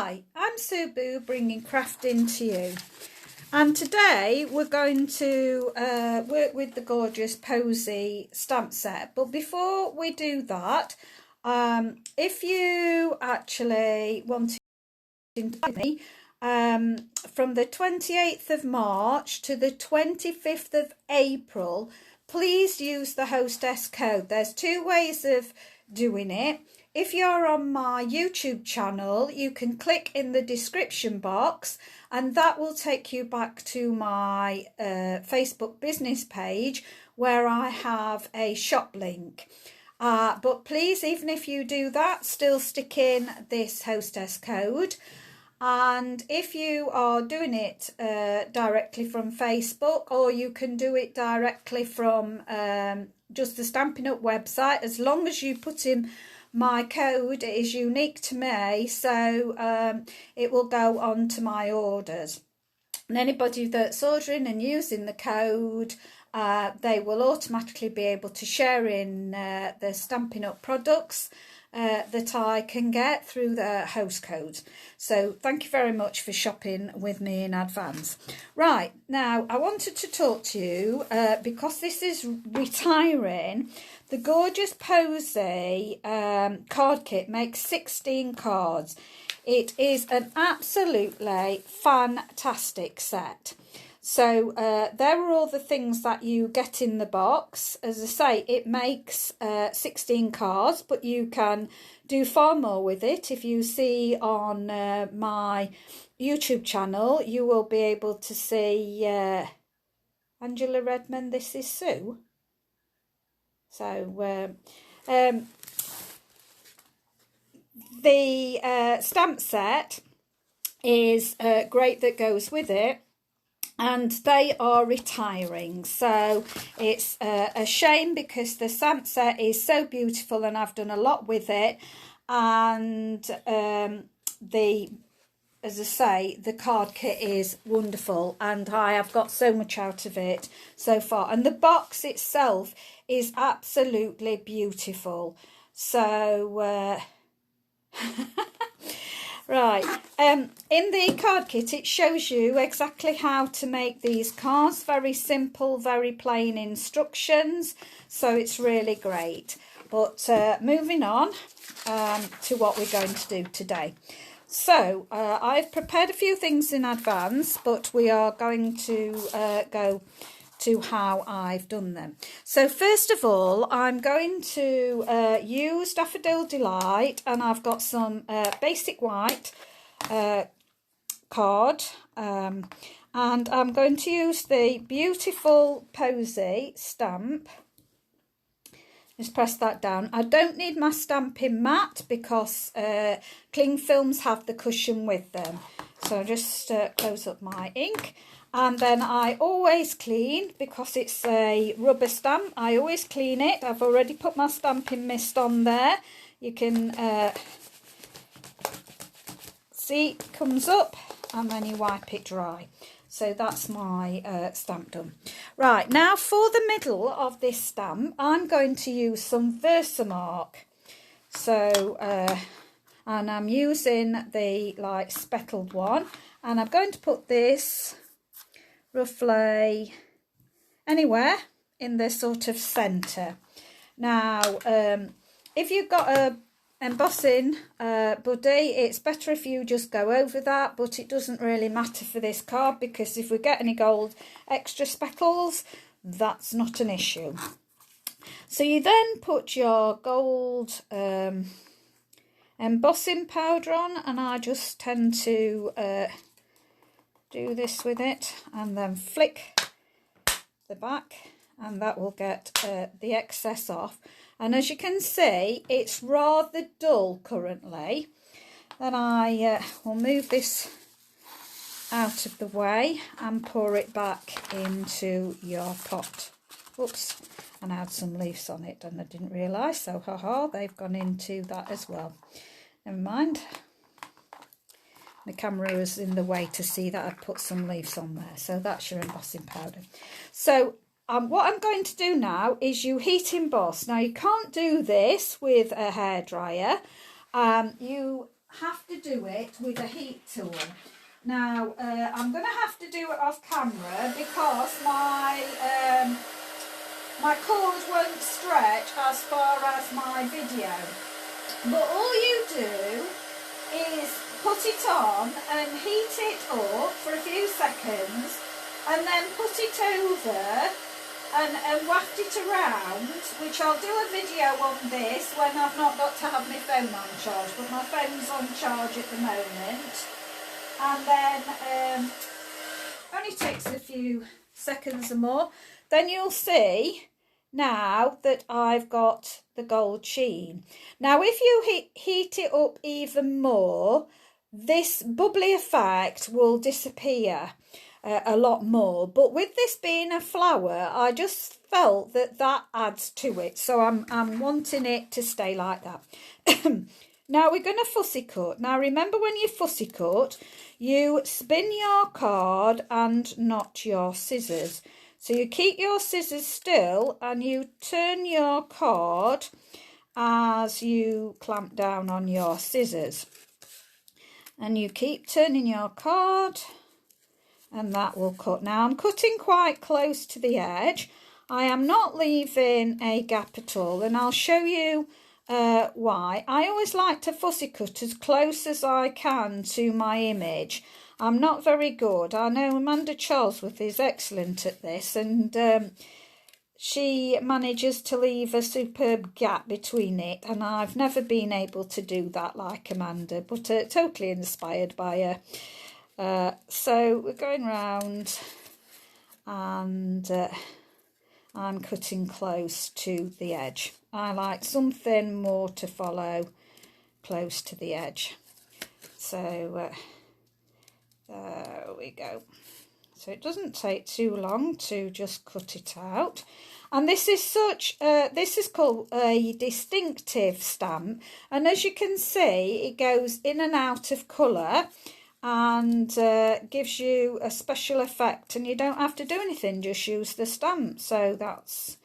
Hi, I'm Sue Boo bringing crafting to you, and today we're going to work with the gorgeous Posie stamp set. But before we do that, if you actually want to invite me from the 28th of March to the 25th of April, please use the hostess code. There's two ways of doing it. If you're on my YouTube channel, you can click in the description box and that will take you back to my Facebook business page where I have a shop link. But please, even if you do that, still stick in this hostess code. And if you are doing it directly from Facebook, or you can do it directly from just the Stampin' Up website, as long as you put in my code, it is unique to me, so it will go on to my orders. And anybody that's ordering and using the code, they will automatically be able to share in the Stampin' Up products that I can get through the host code. So thank you very much for shopping with me in advance. Right, now I wanted to talk to you because this is retiring. The gorgeous Posie card kit makes 16 cards. It is an absolutely fantastic set. So there are all the things that you get in the box. As I say, it makes 16 cards, but you can do far more with it. If you see on my YouTube channel, you will be able to see Angela Redmond, This Is Sue. So the stamp set is great that goes with it. And they are retiring, so it's a shame because the stamp set is so beautiful and I've done a lot with it. And as I say, the card kit is wonderful and I have got so much out of it so far. And the box itself is absolutely beautiful. So right, in the card kit it shows you exactly how to make these cards. Very simple, very plain instructions, so it's really great. But moving on to what we're going to do today. So I've prepared a few things in advance, but we are going to go to how I've done them. So first of all, I'm going to use Daffodil Delight, and I've got some basic white card, and I'm going to use the beautiful Posie stamp. Just press that down. I don't need my stamping mat because cling films have the cushion with them. So just close up my ink. And then I always clean, because it's a rubber stamp, I always clean it. I've already put my stamping mist on there. You can see it comes up and then you wipe it dry. So that's my stamp done. Right, now for the middle of this stamp, I'm going to use some Versamark. So, and I'm using the like speckled one. And I'm going to put this roughly anywhere in the sort of centre. Now if you've got a embossing buddy, it's better if you just go over that, but it doesn't really matter for this card because if we get any gold extra speckles, that's not an issue. So you then put your gold embossing powder on, and I just tend to do this with it and then flick the back, and that will get the excess off. And as you can see, it's rather dull currently. Then I will move this out of the way and pour it back into your pot. Oops, and add some leaves on it, and I didn't realise, so haha, they've gone into that as well. Never mind. The camera is in the way to see that I've put some leaves on there. So that's your embossing powder. So what I'm going to do now is you heat emboss. Now you can't do this with a hairdryer. You have to do it with a heat tool. Now, I'm going to have to do it off camera because my cord won't stretch as far as my video. But all you do is put it on and heat it up for a few seconds and then put it over and waft it around, which I'll do a video on this when I've not got to have my phone on charge, but my phone's on charge at the moment. And then only takes a few seconds or more. Then you'll see now that I've got the gold sheen. Now if you heat it up even more, this bubbly effect will disappear a lot more, but with this being a flower, I just felt that adds to it, so I'm wanting it to stay like that. Now we're going to fussy cut. Now remember, when you fussy cut, you spin your card and not your scissors. So you keep your scissors still and you turn your card as you clamp down on your scissors. And you keep turning your card and that will cut. Now I'm cutting quite close to the edge. I am not leaving a gap at all, and I'll show you why. I always like to fussy cut as close as I can to my image. I'm not very good. I know Amanda Charlesworth is excellent at this, and she manages to leave a superb gap between it, and I've never been able to do that like Amanda, but totally inspired by her. So we're going round and I'm cutting close to the edge. I like something more to follow close to the edge. So there we go. So it doesn't take too long to just cut it out. And this is this is called a distinctive stamp. And as you can see, it goes in and out of colour and gives you a special effect, and you don't have to do anything, just use the stamp. So that's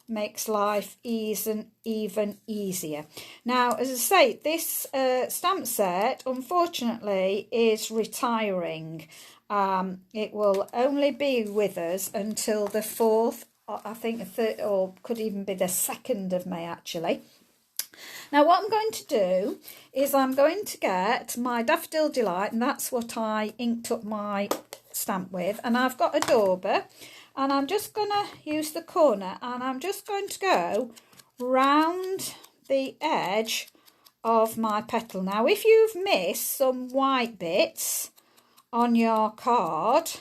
makes life even easier. Now, as I say, this stamp set unfortunately is retiring. It will only be with us until the 4th, I think the 3rd, or could even be the 2nd of May actually. Now what I'm going to do is I'm going to get my Daffodil Delight, and that's what I inked up my stamp with, and I've got a dauber, and I'm just going to use the corner and I'm just going to go round the edge of my petal. Now if you've missed some white bits on your card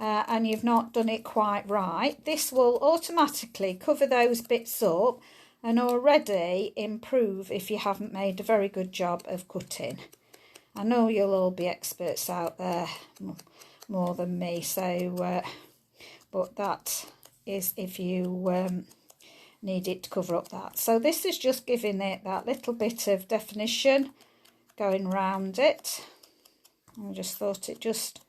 and you've not done it quite right, this will automatically cover those bits up and already improve if you haven't made a very good job of cutting. I know you'll all be experts out there more than me, so but that is if you need it to cover up that. So this is just giving it that little bit of definition going round it. I just thought it just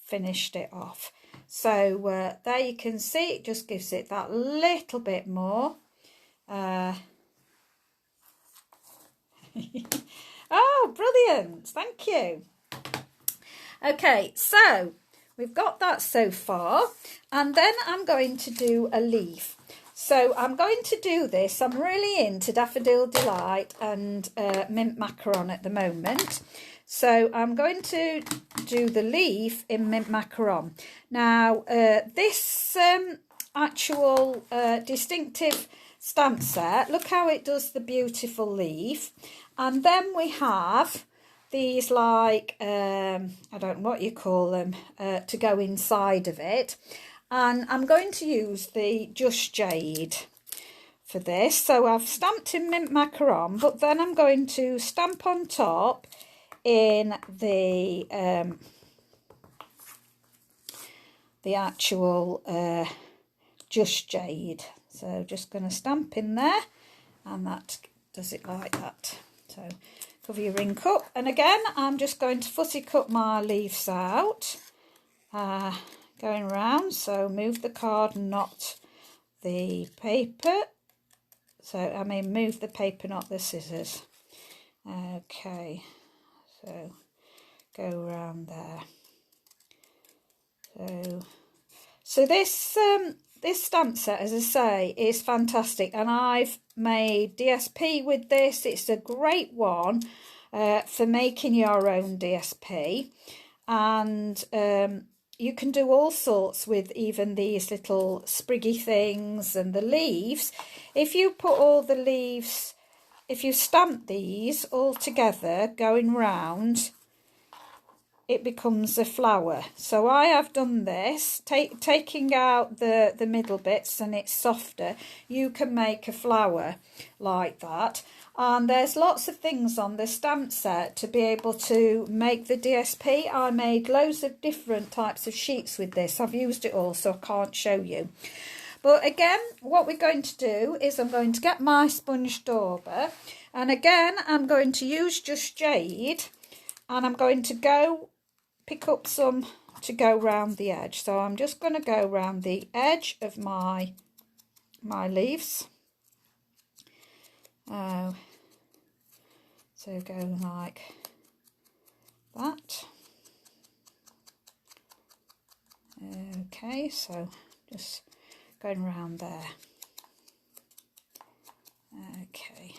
finished it off. So there you can see it just gives it that little bit more. Oh, brilliant, thank you. Okay, so we've got that so far, and then I'm going to do a leaf. So I'm going to do this, I'm really into Daffodil Delight and mint macaron at the moment. So I'm going to do the leaf in mint macaron. Now this actual distinctive stamp set, look how it does the beautiful leaf. And then we have these like I don't know what you call them to go inside of it, and I'm going to use the Just Jade for this. So I've stamped in mint macaron, but then I'm going to stamp on top in the actual Just Jade. So just going to stamp in there, and that does it like that. So cover your ring cup, and again I'm just going to fussy cut my leaves out, going round. So move the card, not the paper. So I mean move the paper, not the scissors. Okay, So go around there. So this this stamp set, as I say, is fantastic, and I've made DSP with this. It's a great one for making your own DSP, and you can do all sorts with even these little spriggy things and the leaves. If you put all the leaves, if you stamp these all together going round, it becomes a flower. So I have done this, taking out the middle bits, and it's softer. You can make a flower like that. And there's lots of things on the stamp set to be able to make the DSP. I made loads of different types of sheets with this. I've used it all, so I can't show you. But again, what we're going to do is I'm going to get my sponge dauber, and again I'm going to use just jade, and I'm going to go pick up some to go round the edge. So I'm just going to go round the edge of my leaves. So go like that. Okay, so just going around there. Okay.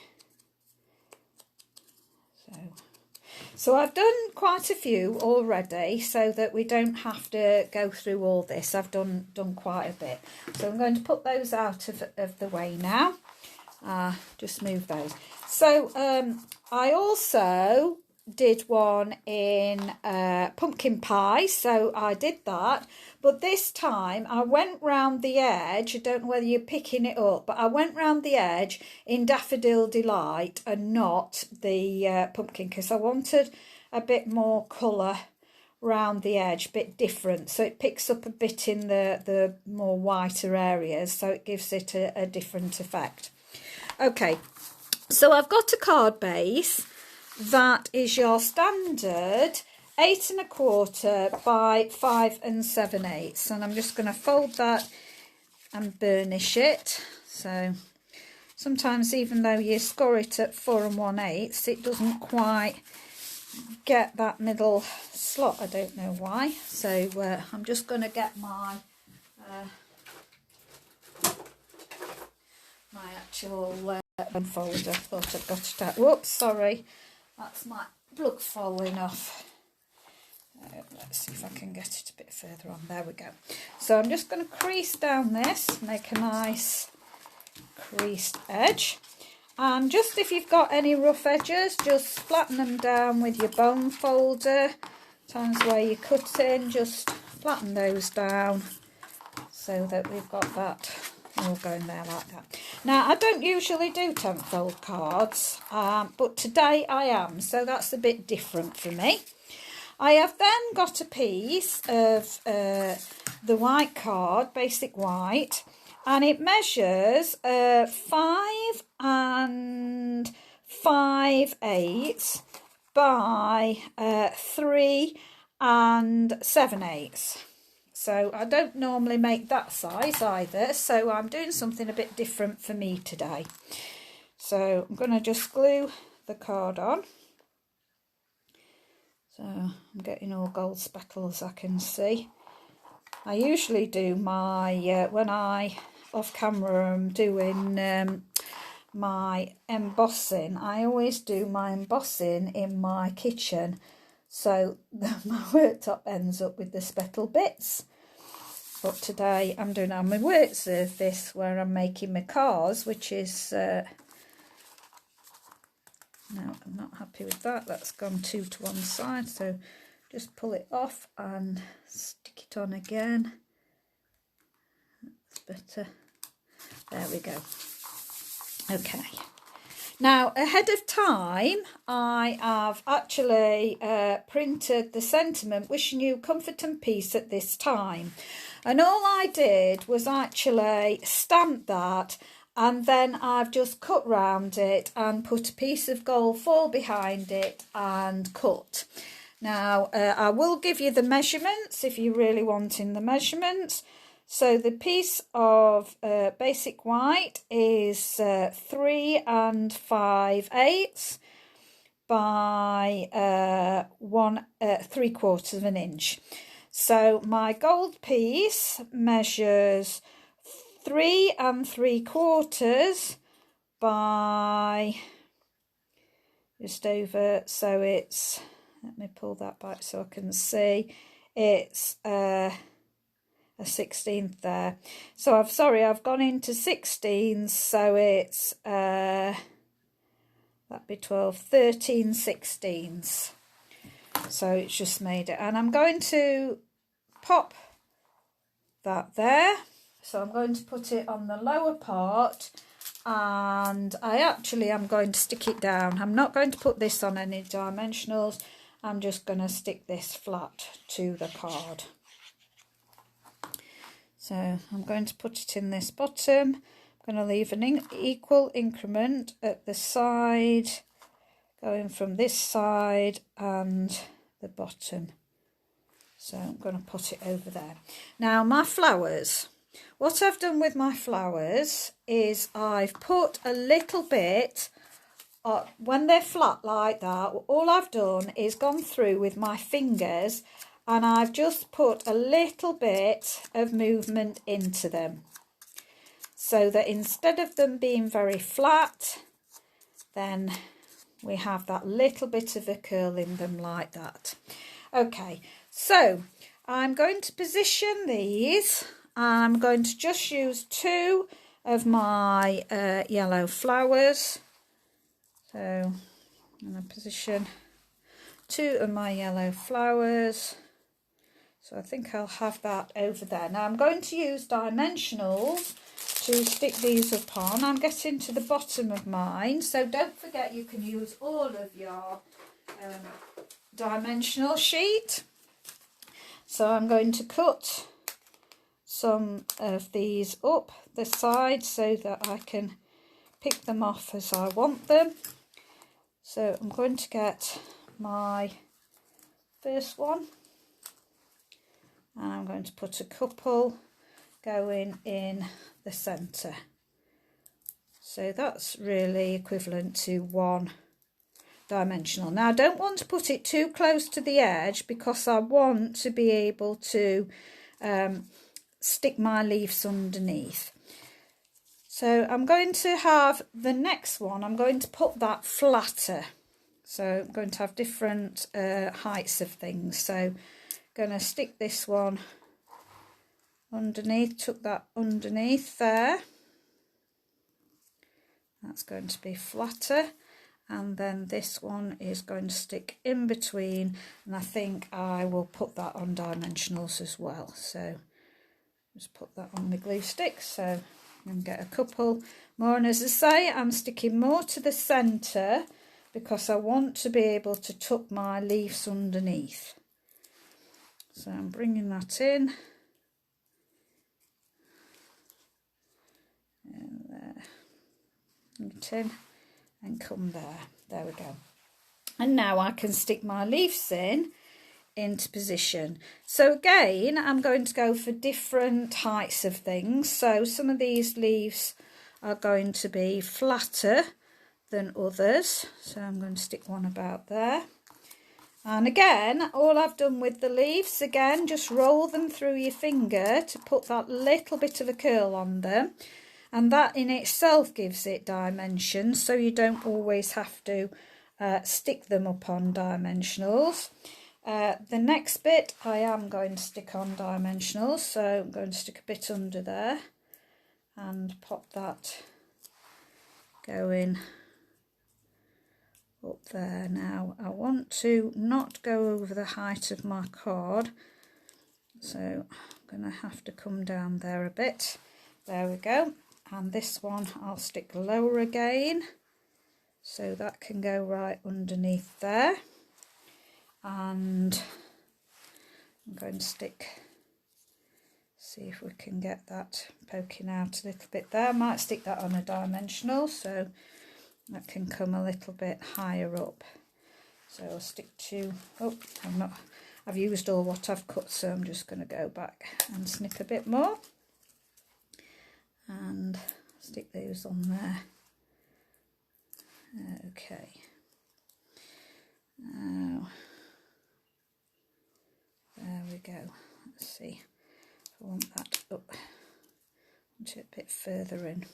So I've done quite a few already, so that we don't have to go through all this. I've done quite a bit. So I'm going to put those out of the way now. Just move those. So I also did one in pumpkin pie, so I did that, but this time I went round the edge. I don't know whether you're picking it up, but I went round the edge in Daffodil Delight and not the pumpkin, because I wanted a bit more colour round the edge, a bit different, so it picks up a bit in the more whiter areas, so it gives it a different effect. Okay, so I've got a card base that is your standard 8 1/4 by 5 7/8, and I'm just going to fold that and burnish it. So sometimes, even though you score it at 4 1/8, it doesn't quite get that middle slot. I don't know why. So I'm just going to get my my actual folder. I thought I'd got it out. Whoops, sorry. That's my plug falling off. Let's see if I can get it a bit further on. There we go. So I'm just going to crease down this, make a nice creased edge. And just if you've got any rough edges, just flatten them down with your bone folder. Times where you're cutting, just flatten those down so that we've got that all going there like that. Now, I don't usually do 10-fold cards, but today I am, so that's a bit different for me. I have then got a piece of the white card, basic white, and it measures 5 5/8 by 3 7/8. So I don't normally make that size either, so I'm doing something a bit different for me today. So I'm going to just glue the card on. So I'm getting all gold speckles, I can see. I usually do my, when I off camera am doing my embossing, I always do my embossing in my kitchen, so that my worktop ends up with the speckle bits. But today I'm doing it on my work surface where I'm making my cars, which is, no, I'm not happy with that. That's gone too to one side, so just pull it off and stick it on again. That's better. There we go. Okay. Now, ahead of time, I have actually printed the sentiment, wishing you comfort and peace at this time. And all I did was actually stamp that, and then I've just cut round it and put a piece of gold foil behind it and cut. Now, I will give you the measurements if you're really wanting the measurements. So the piece of basic white is 3 5/8 by 3/4 of an inch. So my gold piece measures 3 3/4 by just over, so it's, let me pull that back so I can see, it's a 16th there. So I've gone into 16s, so it's that'd be 12, 13 16s. So it's just made it, and I'm going to pop that there. So I'm going to put it on the lower part, and I actually am going to stick it down. I'm not going to put this on any dimensionals. I'm just going to stick this flat to the card. So I'm going to put it in this bottom. I'm going to leave an equal increment at the side, going from this side and the bottom. So I'm going to put it over there. Now my flowers. What I've done with my flowers is I've put a little bit, when they're flat like that, all I've done is gone through with my fingers and I've just put a little bit of movement into them, so that instead of them being very flat, then we have that little bit of a curl in them like that. Okay, so I'm going to position these. I'm going to just use 2 of my yellow flowers. So I'm going to position 2 of my yellow flowers. So I think I'll have that over there. Now I'm going to use dimensionals to stick these up on. I'm getting to the bottom of mine, so don't forget you can use all of your dimensional sheet. So I'm going to cut some of these up the side so that I can pick them off as I want them. So I'm going to get my first one, and I'm going to put a couple going in the centre. So that's really equivalent to 1 dimensional. Now I don't want to put it too close to the edge because I want to be able to stick my leaves underneath. So I'm going to have the next one, I'm going to put that flatter. So I'm going to have different heights of things. So going to stick this one underneath, tuck that underneath there. That's going to be flatter. And then this one is going to stick in between, and I think I will put that on dimensionals as well. So just put that on the glue stick, so I'm going to get a couple more. And as I say, I'm sticking more to the centre because I want to be able to tuck my leaves underneath. So I'm bringing that in. And there. Get in and come there. There we go. And now I can stick my leaves into position. So again, I'm going to go for different heights of things. So some of these leaves are going to be flatter than others. So I'm going to stick one about there. And again, all I've done with the leaves, again, just roll them through your finger to put that little bit of a curl on them. And that in itself gives it dimension, so you don't always have to stick them up on dimensionals. The next bit I am going to stick on dimensionals, so I'm going to stick a bit under there and pop that going up there. Now I want to not go over the height of my card, so I'm going to have to come down there a bit. There we go. And this one I'll stick lower again, so that can go right underneath there. And I'm going to see if we can get that poking out a little bit there. I might stick that on a dimensional so that can come a little bit higher up. So I'll stick to, I've used all what I've cut, so I'm just going to go back and snip a bit more. And stick those on there. Okay. Now, there we go. Let's see. I want that up. I want it a bit further in.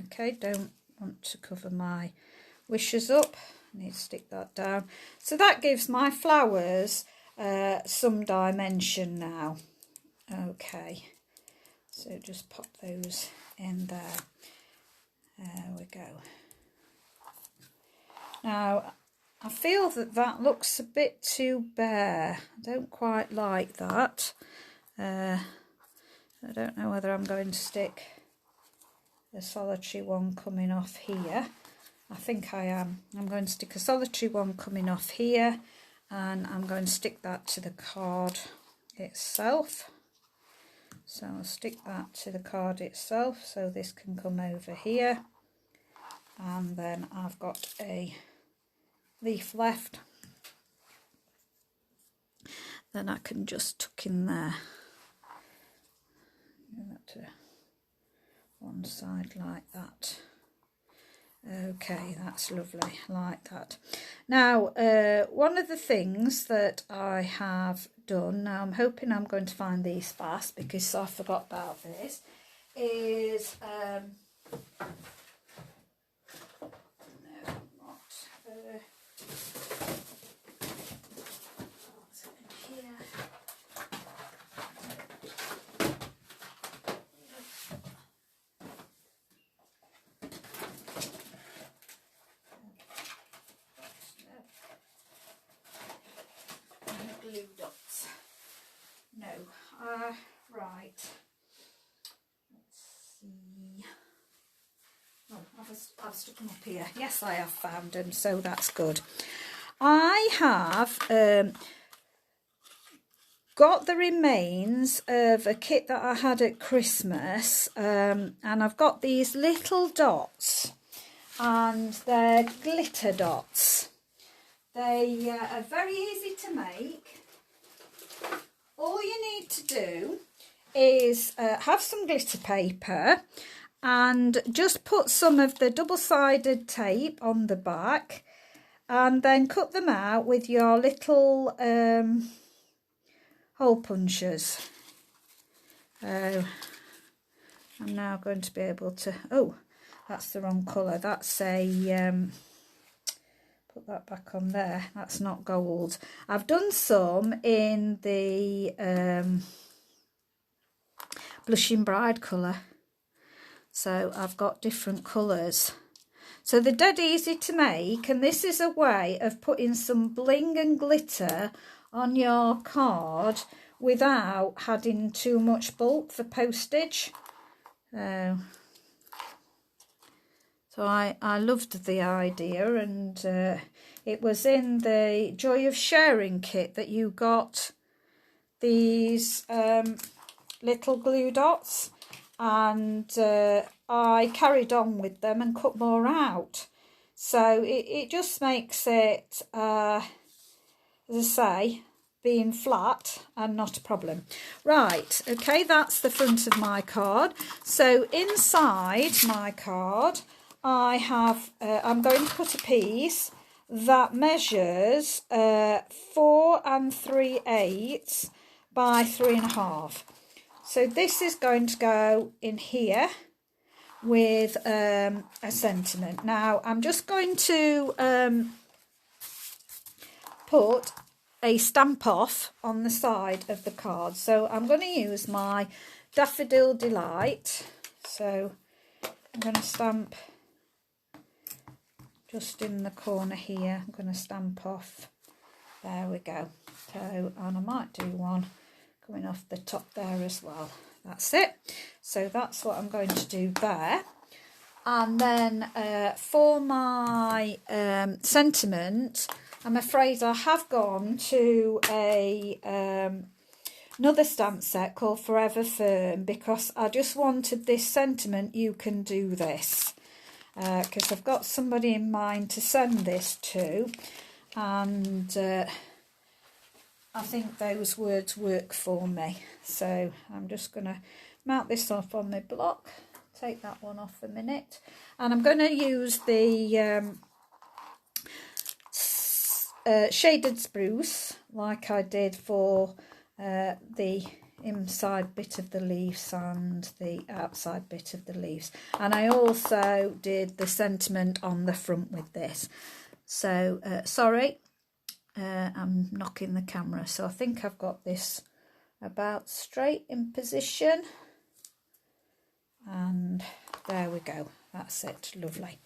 Okay, don't want to cover my wishes up. I need to stick that down. So that gives my flowers some dimension now. Okay, so just pop those in there. There we go. Now, I feel that that looks a bit too bare. I don't quite like that. I don't know whether I'm going to stick a solitary one coming off here. I think I am. I'm going to stick a solitary one coming off here, and I'm going to stick that to the card itself. So I'll stick that to the card itself, so this can come over here, and then I've got a leaf left, then I can just tuck in there. Get that to one side like that. Okay, that's lovely, like that. Now, one of the things that I have done, now I'm hoping I'm going to find these fast because I forgot about this, is, glue dots. No, right. Let's see. Oh, I've stuck them up here. Yes, I have found them, so that's good. I have got the remains of a kit that I had at Christmas, and I've got these little dots, and they're glitter dots. They are very easy to make. All you need to do is have some glitter paper and just put some of the double-sided tape on the back, and then cut them out with your little hole punchers. I'm now going to be able to, oh, that's the wrong colour. That's a, put that back on there. That's not gold. I've done some in the Blushing Bride colour. So I've got different colours. So they're dead easy to make, and this is a way of putting some bling and glitter on your card without adding too much bulk for postage. So I loved the idea, and it was in the Joy of Sharing kit that you got these little glue dots, and I carried on with them and cut more out. So it just makes it, as I say, being flat and not a problem. Right, okay, that's the front of my card. So inside my card, I have, I'm going to put a piece that measures 4 3/8 by 3.5. So this is going to go in here with a sentiment. Now I'm just going to put a stamp off on the side of the card. So I'm going to use my Daffodil Delight. So I'm going to stamp just in the corner here. I'm going to stamp off. There we go. So, and I might do one coming off the top there as well. That's it. So that's what I'm going to do there. And then for my sentiment, I'm afraid I have gone to a another stamp set called Forever Firm, because I just wanted this sentiment, you can do this, because I've got somebody in mind to send this to, and I think those words work for me. So I'm just going to mount this off on my block, take that one off a minute, and I'm going to use the shaded spruce like I did for the inside bit of the leaves and the outside bit of the leaves, and I also did the sentiment on the front with this. So sorry, I'm knocking the camera, so I think I've got this about straight in position, and there we go, that's it, lovely.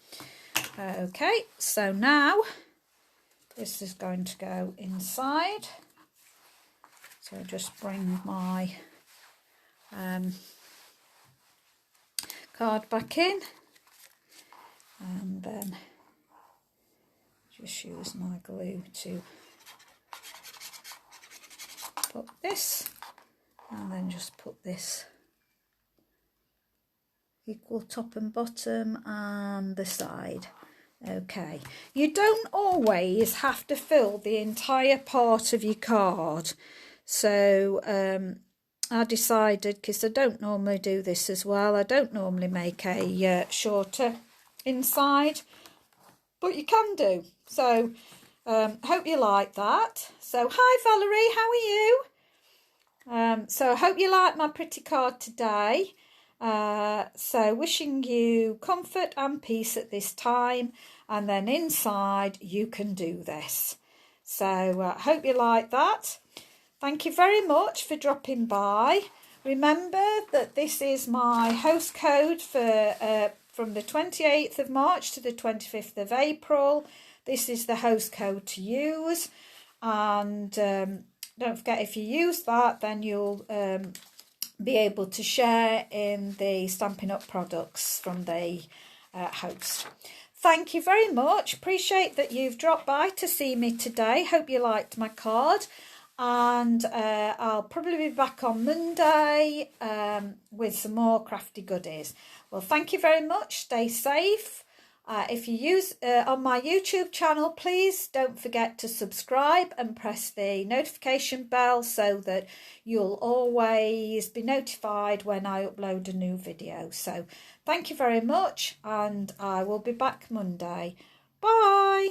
Okay, so now this is going to go inside. So just bring my card back in, and then just use my glue to put this, and then just put this equal top and bottom and the side. Okay, you don't always have to fill the entire part of your card. So I decided, because I don't normally do this as well, I don't normally make a shorter inside, but you can do. So hope you like that. So hi Valerie, how are you? So I hope you like my pretty card today. So wishing you comfort and peace at this time, and then inside you can do this. So hope you like that. Thank you very much for dropping by. Remember that this is my host code for from the 28th of March to the 25th of April. This is the host code to use, and don't forget, if you use that, then you'll be able to share in the Stampin' Up products from the host. Thank you very much. Appreciate that you've dropped by to see me today. Hope you liked my card. And I'll probably be back on Monday with some more crafty goodies. Well, thank you very much. Stay safe. If you use on my YouTube channel, please don't forget to subscribe and press the notification bell so that you'll always be notified when I upload a new video. So thank you very much, and I will be back Monday. Bye.